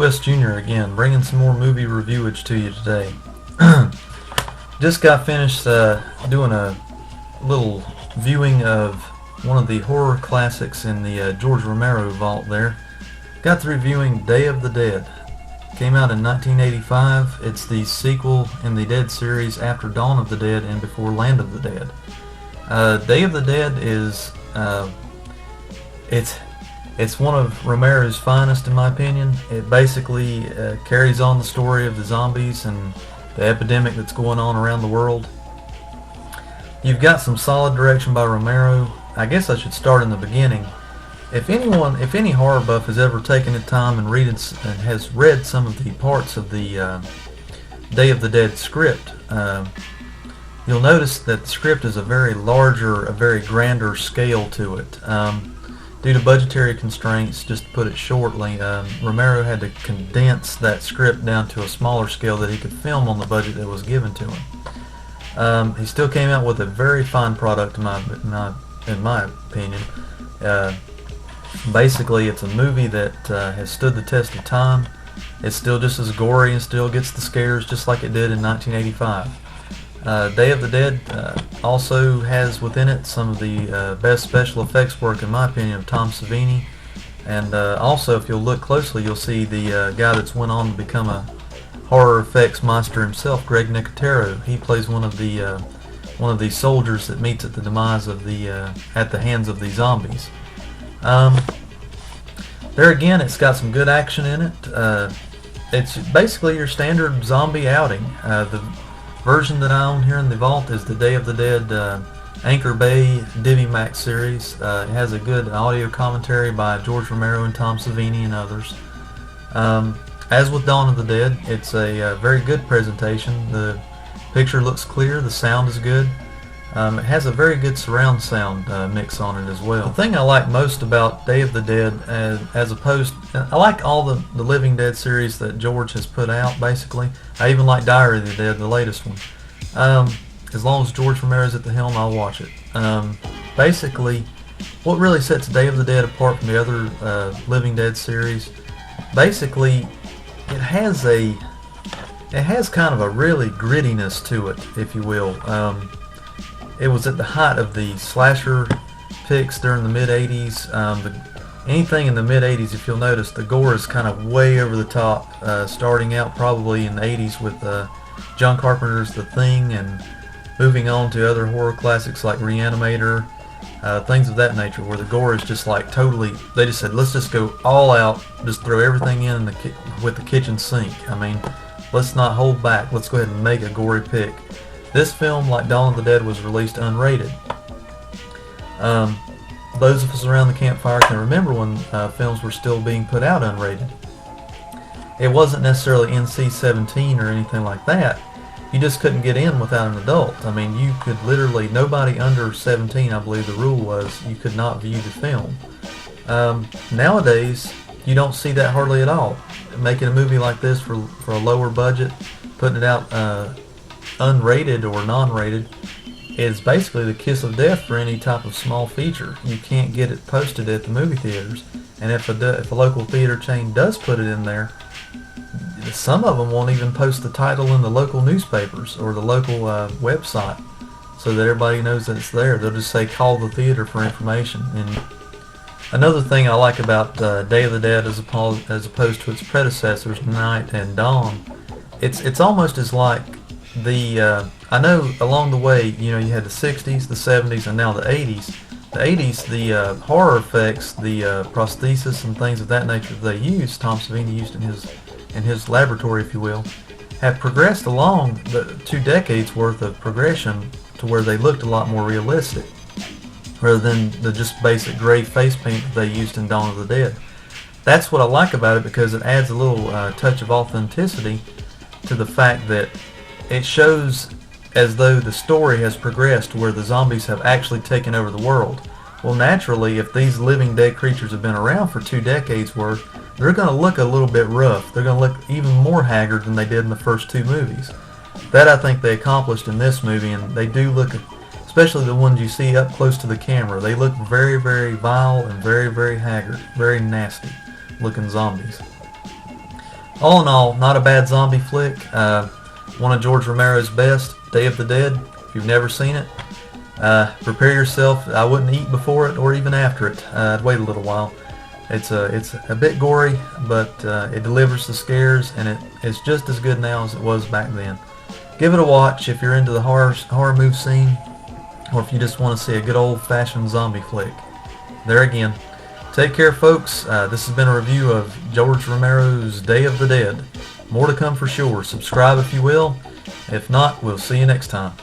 West Jr. again, bringing some more movie reviewage to you today. Just got finished doing a little viewing of one of the horror classics in the George Romero vault there. Got through viewing Day of the Dead. Came out in 1985. It's the sequel in the Dead series after Dawn of the Dead and before Land of the Dead. Day of the Dead is it's one of Romero's finest, in my opinion. It basically carries on the story of the zombies and the epidemic that's going on around the world. You've got some solid direction by Romero. I guess I should start in the beginning. If any horror buff has ever taken the time and has read some of the parts of the Day of the Dead script, you'll notice that the script is a very grander scale to it. Due to budgetary constraints, just to put it shortly, Romero had to condense that script down to a smaller scale that he could film on the budget that was given to him. He still came out with a very fine product in my opinion. Basically, it's a movie that has stood the test of time. It's still just as gory and still gets the scares just like it did in 1985. Day of the Dead also has within it some of the best special effects work, in my opinion, of Tom Savini. And also, if you'll look closely, you'll see the guy that's went on to become a horror effects monster himself, Greg Nicotero. He plays one of the soldiers that meets at the demise of at the hands of the zombies. There again, it's got some good action in it. It's basically your standard zombie outing. The version that I own here in the vault is the Day of the Dead Anchor Bay DiviMax series. It has a good audio commentary by George Romero and Tom Savini and others. As with Dawn of the Dead, it's a very good presentation. The picture looks clear, the sound is good. It has a very good surround sound mix on it as well. The thing I like most about Day of the Dead, I like all the Living Dead series that George has put out, basically. I even like Diary of the Dead, the latest one. As long as George Romero's at the helm, I'll watch it. Basically, what really sets Day of the Dead apart from the other Living Dead series, basically, it has kind of a really grittiness to it, if you will. It was at the height of the slasher picks during the mid-'80s. Anything in the mid-'80s, if you'll notice, the gore is kind of way over the top, starting out probably in the 80s with John Carpenter's The Thing and moving on to other horror classics like Reanimator, things of that nature, where the gore is just like totally, they just said, let's just go all out, just throw everything in with the kitchen sink. I mean, let's not hold back, let's go ahead and make a gory pick. This film, like Dawn of the Dead, was released unrated. Those of us around the campfire can remember when films were still being put out unrated. It wasn't necessarily NC-17 or anything like that. You just couldn't get in without an adult. I mean, you could literally, nobody under 17, I believe the rule was, you could not view the film. Nowadays, you don't see that hardly at all. Making a movie like this for a lower budget, putting it out unrated or non-rated, is basically the kiss of death for any type of small feature. You can't get it posted at the movie theaters, and if a local theater chain does put it in there, some of them won't even post the title in the local newspapers or the local website so that everybody knows that it's there. They'll just say call the theater for information. And another thing I like about Day of the Dead as opposed to its predecessors, Night and Dawn, it's almost as like I know along the way, you know, you had the 60s, the 70s, and now the 80s. The 80s, the horror effects, the prosthesis and things of that nature that they used, Tom Savini used in his laboratory, if you will, have progressed along the 2 decades worth of progression to where they looked a lot more realistic, rather than the just basic gray face paint that they used in Dawn of the Dead. That's what I like about it, because it adds a little touch of authenticity to the fact that it shows as though the story has progressed to where the zombies have actually taken over the world. Well, naturally, if these living dead creatures have been around for 2 decades worth, they're going to look a little bit rough. They're going to look even more haggard than they did in the first 2 movies. That I think they accomplished in this movie, and they do look, especially the ones you see up close to the camera, they look very, very vile and very, very haggard, very nasty looking zombies. All in all, not a bad zombie flick. One of George Romero's best. Day of the Dead. If you've never seen it, prepare yourself. I wouldn't eat before it or even after it. I'd wait a little while. It's a bit gory, but it delivers the scares, and it's just as good now as it was back then. Give it a watch if you're into the horror movie scene, or if you just want to see a good old-fashioned zombie flick. There again. Take care, folks. This has been a review of George Romero's Day of the Dead. More to come for sure. Subscribe if you will. If not, we'll see you next time.